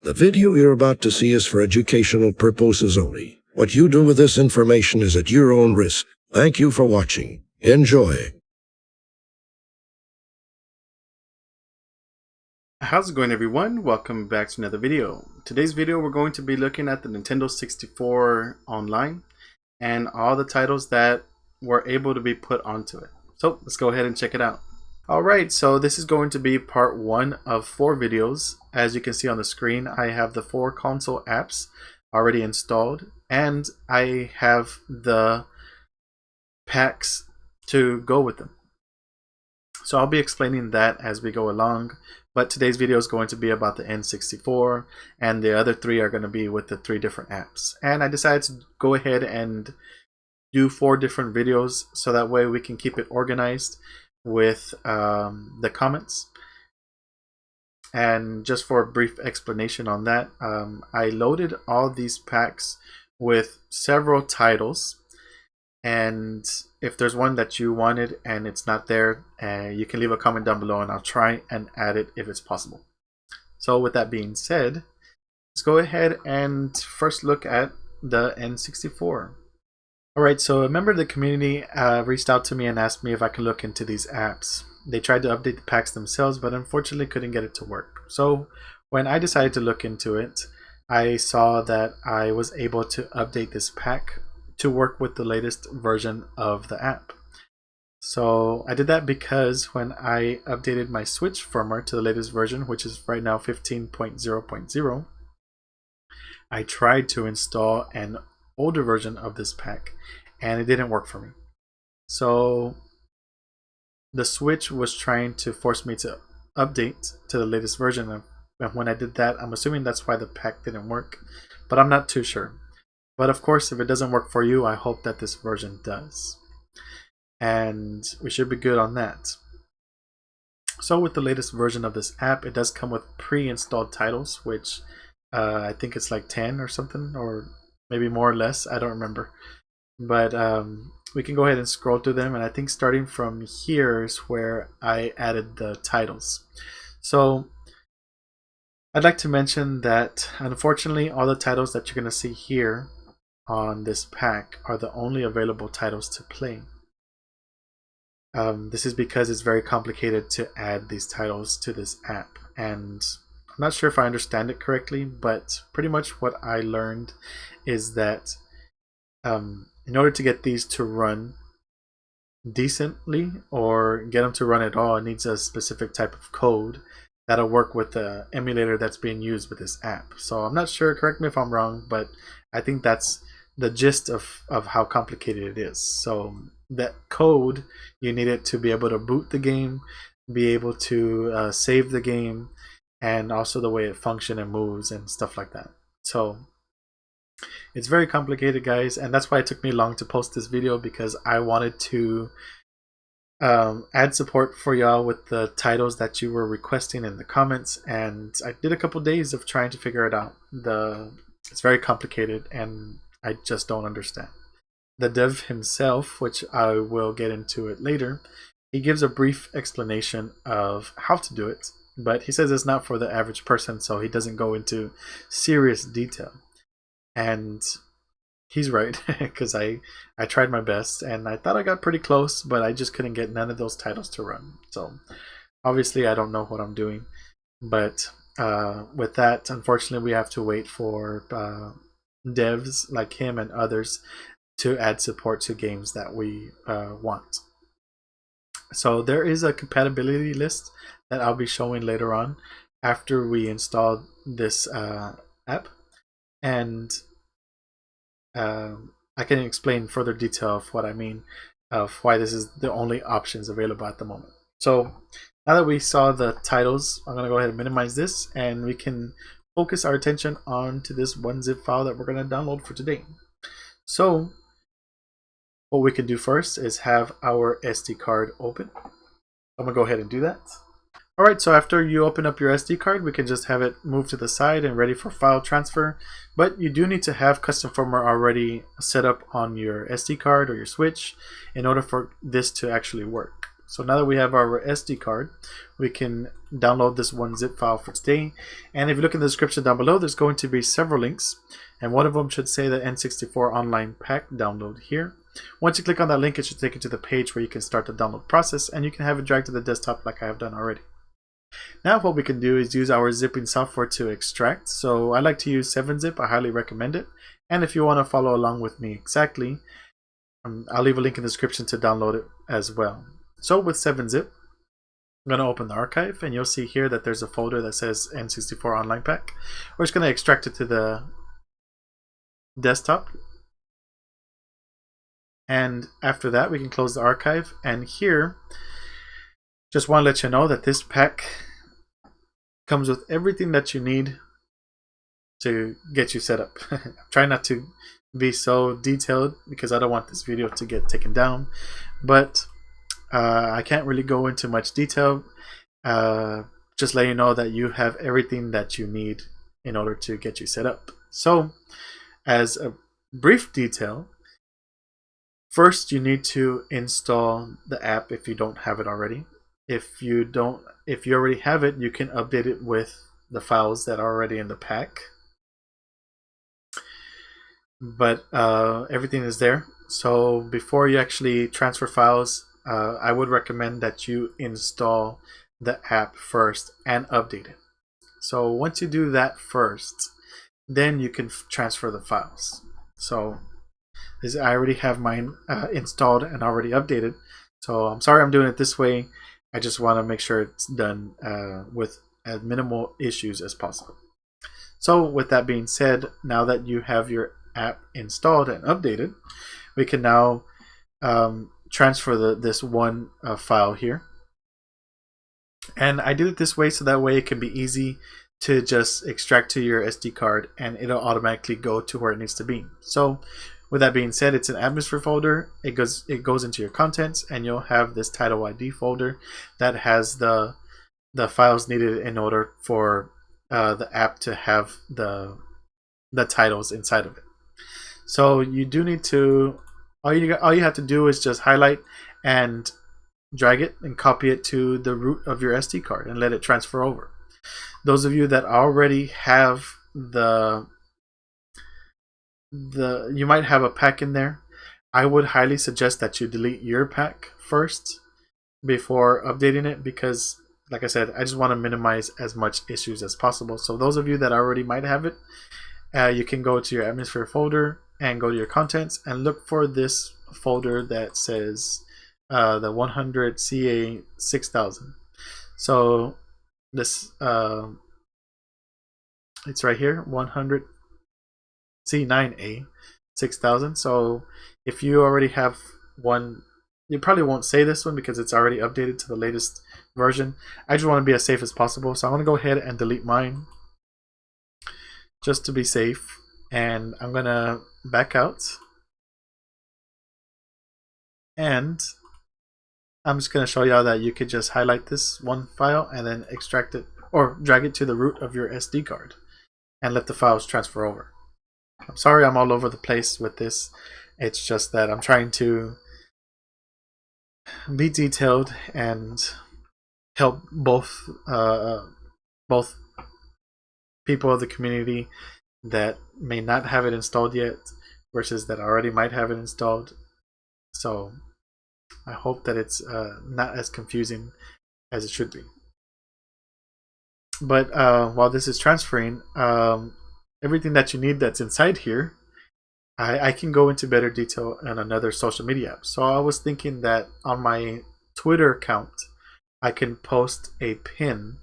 The video you're about to see is for educational purposes only. What you do with this information is at your own risk. Thank you for watching. Enjoy. How's it going, everyone? Welcome back to another video. Today's video we're going to be looking at the Nintendo 64 online and all the titles that were able to be put onto it. So let's go ahead and check it out. Alright, so this is going to be part 1 of 4 videos. As you can see on the screen, I have the 4 console apps already installed and I have the packs to go with them. So I'll be explaining that as we go along, but today's video is going to be about the N64 and the other 3 are going to be with the 3 different apps. And I decided to go ahead and do 4 different videos so that way we can keep it organized with the comments. And just for a brief explanation on that, I loaded all these packs with several titles, and if there's one that you wanted and it's not there, you can leave a comment down below and I'll try and add it if it's possible. So with that being said, let's go ahead and first look at the N64. Alright, so a member of the community reached out to me and asked me if I could look into these apps. They tried to update the packs themselves, but unfortunately couldn't get it to work. So when I decided to look into it, I saw that I was able to update this pack to work with the latest version of the app. So I did that because when I updated my Switch firmware to the latest version, which is right now 15.0.0, I tried to install an older version of this pack and it didn't work for me. So the Switch was trying to force me to update to the latest version, and when I did that, I'm assuming that's why the pack didn't work, but I'm not too sure. But of course, if it doesn't work for you, I hope that this version does, and we should be good on that. So with the latest version of this app, it does come with pre-installed titles, which I think it's like 10 or something, or maybe more or less, I don't remember. But we can go ahead and scroll through them, and I think starting from here is where I added the titles. So I'd like to mention that unfortunately all the titles that you're going to see here on this pack are the only available titles to play. This is because it's very complicated to add these titles to this app, and I'm not sure if I understand it correctly, but pretty much what I learned is that in order to get these to run decently or get them to run at all, it needs a specific type of code that'll work with the emulator that's being used with this app. So I'm not sure, correct me if I'm wrong, but I think that's the gist of how complicated it is. So that code, you need it to be able to boot the game, be able to save the game, and also the way it functions and moves and stuff like that. So it's very complicated, guys, and that's why it took me long to post this video, because I wanted to add support for y'all with the titles that you were requesting in the comments, and I did a couple days of trying to figure it out. It's very complicated and I just don't understand. The dev himself, which I will get into it later, he gives a brief explanation of how to do it, but he says it's not for the average person, so he doesn't go into serious detail. And he's right, because I tried my best and I thought I got pretty close, but I just couldn't get none of those titles to run. So obviously I don't know what I'm doing, but with that, unfortunately we have to wait for devs like him and others to add support to games that we want. So there is a compatibility list that I'll be showing later on after we install this app, and I can explain further detail of what I mean, of why this is the only options available at the moment. So now that we saw the titles, I'm going to go ahead and minimize this and we can focus our attention on to this one zip file that we're going to download for today. So what we can do first is have our SD card open. I'm going to go ahead and do that. Alright, so after you open up your SD card, we can just have it moved to the side and ready for file transfer. But you do need to have custom firmware already set up on your SD card or your Switch in order for this to actually work. So now that we have our SD card, we can download this one zip file for today. And if you look in the description down below, there's going to be several links, and one of them should say the N64 online pack download here. Once you click on that link, it should take you to the page where you can start the download process, and you can have it dragged to the desktop like I have done already. Now what we can do is use our zipping software to extract. So I like to use 7-zip. I highly recommend it. And if you want to follow along with me exactly, I'll leave a link in the description to download it as well. So with 7-zip, I'm going to open the archive, and you'll see here that there's a folder that says N64 online pack. We're just going to extract it to the desktop. And after that, we can close the archive. And here, just want to let you know that this pack comes with everything that you need to get you set up. Try not to be so detailed because I don't want this video to get taken down, but I can't really go into much detail. Just let you know that you have everything that you need in order to get you set up. So as a brief detail, first you need to install the app if you don't have it already. If you already have it, you can update it with the files that are already in the pack. But everything is there. So before you actually transfer files, I would recommend that you install the app first and update it. So once you do that first, then you can transfer the files. So I already have mine installed and already updated. So I'm sorry I'm doing it this way. I just want to make sure it's done with as minimal issues as possible. So with that being said, now that you have your app installed and updated, we can now transfer this one file here. And I did it this way so that way it can be easy to just extract to your SD card and it'll automatically go to where it needs to be. So with that being said, it's an atmosphere folder. It goes into your contents, and you'll have this title ID folder that has the files needed in order for the app to have the titles inside of it. So you do need to, all you have to do is just highlight and drag it and copy it to the root of your SD card and let it transfer over. Those of you that already have you might have a pack in there. I would highly suggest that you delete your pack first before updating it, because like I said, I just want to minimize as much issues as possible. So those of you that already might have it, you can go to your atmosphere folder and go to your contents and look for this folder that says the 100 CA 6000. So this it's right here, 100 C9A 6000. So if you already have one, you probably won't say this one because it's already updated to the latest version. I just want to be as safe as possible, so I'm going to go ahead and delete mine just to be safe, and I'm going to back out, and I'm just going to show y'all that you could just highlight this one file and then extract it or drag it to the root of your SD card and let the files transfer over. I'm sorry I'm all over the place with this. It's just that I'm trying to be detailed and help both people of the community that may not have it installed yet versus that already might have it installed. So I hope that it's not as confusing as it should be. But while this is transferring, everything that you need that's inside here, I can go into better detail on another social media app. So I was thinking that on my Twitter account, I can post a pin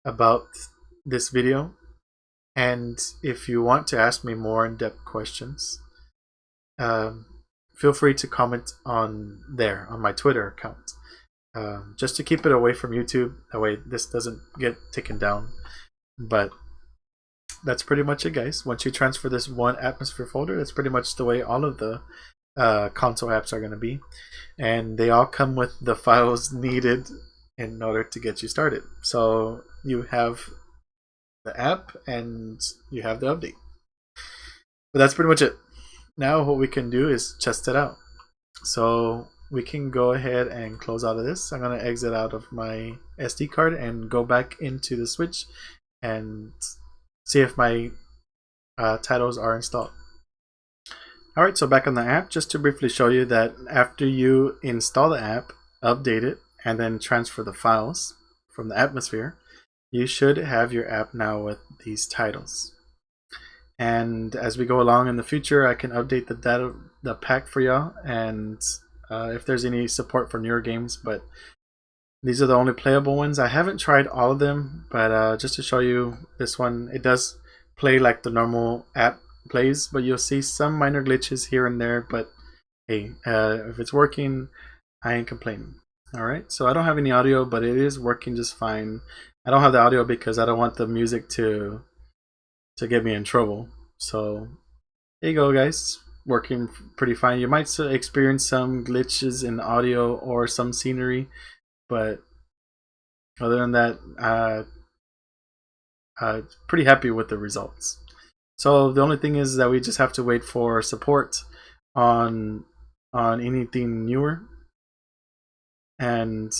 about this video. And if you want to ask me more in-depth questions, feel free to comment on there, on my Twitter account. Just to keep it away from YouTube, that way this doesn't get taken down. But that's pretty much it, guys. Once you transfer this one atmosphere folder, that's pretty much the way all of the console apps are going to be, and they all come with the files needed in order to get you started. So you have the app and you have the update. But that's pretty much it. Now what we can do is test it out. So we can go ahead and close out of this. I'm going to exit out of my SD card and go back into the Switch and see if my titles are installed. Alright, so back on the app, just to briefly show you that after you install the app, update it, and then transfer the files from the atmosphere, you should have your app now with these titles. And as we go along in the future, I can update the pack for y'all, and if there's any support for newer games, but these are the only playable ones. I haven't tried all of them, but just to show you this one, it does play like the normal app plays, but you'll see some minor glitches here and there, but hey, if it's working, I ain't complaining. Alright, so I don't have any audio, but it is working just fine. I don't have the audio because I don't want the music to get me in trouble. So there you go, guys, working pretty fine. You might experience some glitches in audio or some scenery, but other than that, pretty happy with the results. So the only thing is that we just have to wait for support on anything newer and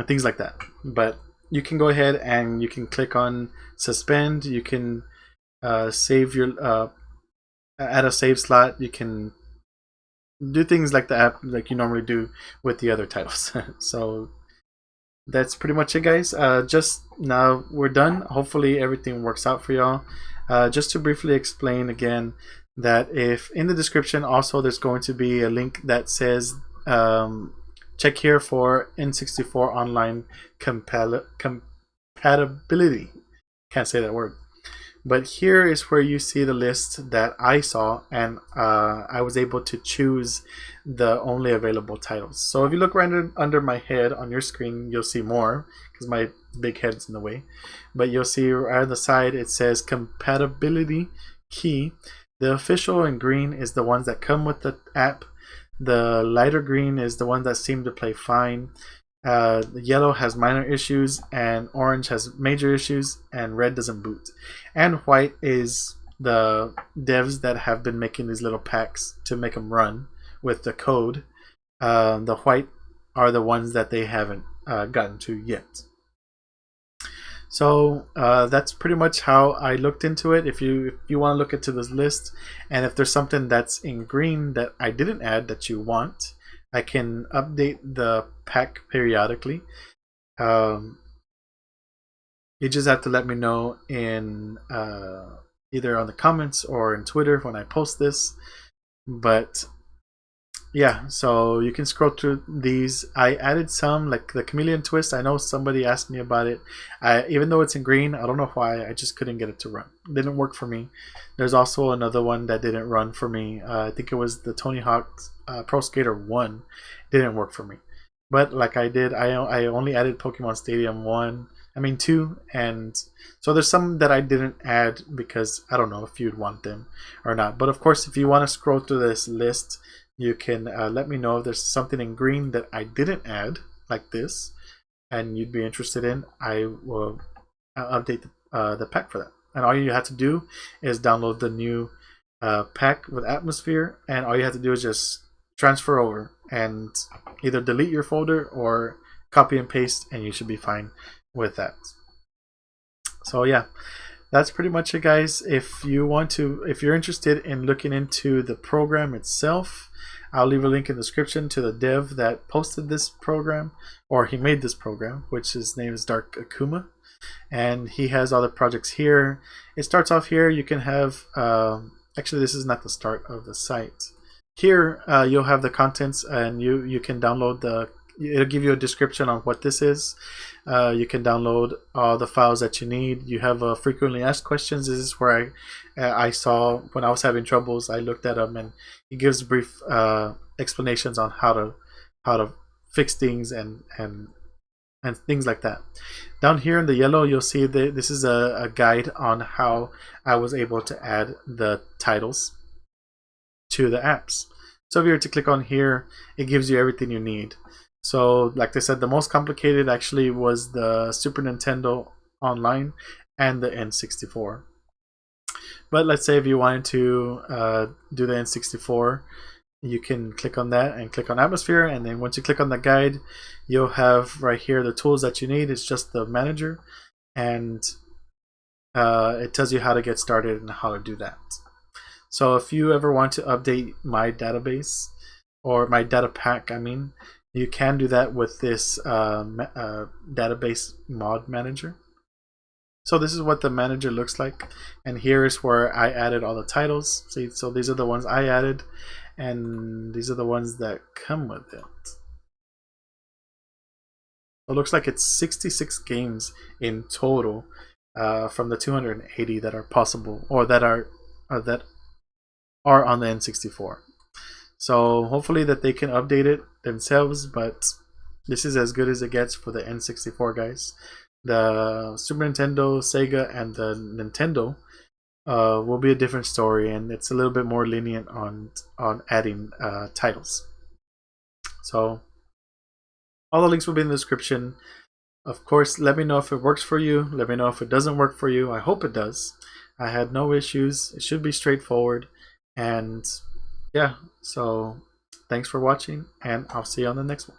things like that. But you can go ahead and you can click on suspend. You can save your add a save slot. You can do things like the app like you normally do with the other titles. So that's pretty much it, guys. Just now we're done. Hopefully everything works out for y'all. Just to briefly explain again that if in the description also there's going to be a link that says check here for N64 online compatibility. Can't say that word. But here is where you see the list that I saw, and I was able to choose the only available titles. So if you look right under my head on your screen, you'll see more because my big head's in the way. But you'll see right on the side it says compatibility key. The official in green is the ones that come with the app. The lighter green is the one that seem to play fine. The yellow has minor issues, and orange has major issues, and red doesn't boot. And white is the devs that have been making these little packs to make them run with the code. The white are the ones that they haven't gotten to yet. So that's pretty much how I looked into it. If you want to look into this list, and if there's something that's in green that I didn't add that you want, I can update the pack periodically. You just have to let me know in either on the comments or in Twitter when I post this. But yeah, so you can scroll through these. I added some, like the chameleon twist. I know somebody asked me about it. Even though it's in green, I don't know why, I just couldn't get it to run. It didn't work for me. There's also another one that didn't run for me. I think it was the Tony Hawk's Pro Skater 1. Didn't work for me. But like I did, I only added Pokemon Stadium 2, and so there's some that I didn't add because I don't know if you'd want them or not. But of course, if you want to scroll through this list, you can let me know if there's something in green that I didn't add, like this, and you'd be interested in. I will update the pack for that. And all you have to do is download the new pack with Atmosphere, and all you have to do is just transfer over and either delete your folder or copy and paste, and you should be fine with that. So yeah, that's pretty much it, guys. If you're interested in looking into the program itself, I'll leave a link in the description to the dev that posted this program, or he made this program, which his name is Dark Akuma, and he has all the projects here. It starts off here. You can have actually, this is not the start of the site. Here you'll have the contents, and you can download it'll give you a description on what this is. You can download all the files that you need. You have frequently asked questions. This is where I saw when I was having troubles. I looked at them, and it gives brief explanations on how to fix things and things like that. Down here in the yellow, you'll see that this is a guide on how I was able to add the titles to the apps. So if you were to click on here, it gives you everything you need. So like I said, the most complicated actually was the Super Nintendo Online and the N64. But let's say if you wanted to do the N64, you can click on that and click on atmosphere, and then once you click on the guide, you'll have right here the tools that you need. It's just the manager, and it tells you how to get started and how to do that. So if you ever want to update my database, or my data pack, I mean, you can do that with this database mod manager. So this is what the manager looks like, and here is where I added all the titles. See, so these are the ones I added, and these are the ones that come with it. It looks like it's 66 games in total from the 280 that are possible, or that are on the N64. So hopefully that they can update it themselves, but this is as good as it gets for the N64 guys. The Super Nintendo, Sega, and the Nintendo will be a different story, and it's a little bit more lenient on adding titles. So all the links will be in the description. Of course, let me know if it works for you. Let me know if it doesn't work for you. I hope it does. I had no issues. It should be straightforward. And yeah, so thanks for watching, and I'll see you on the next one.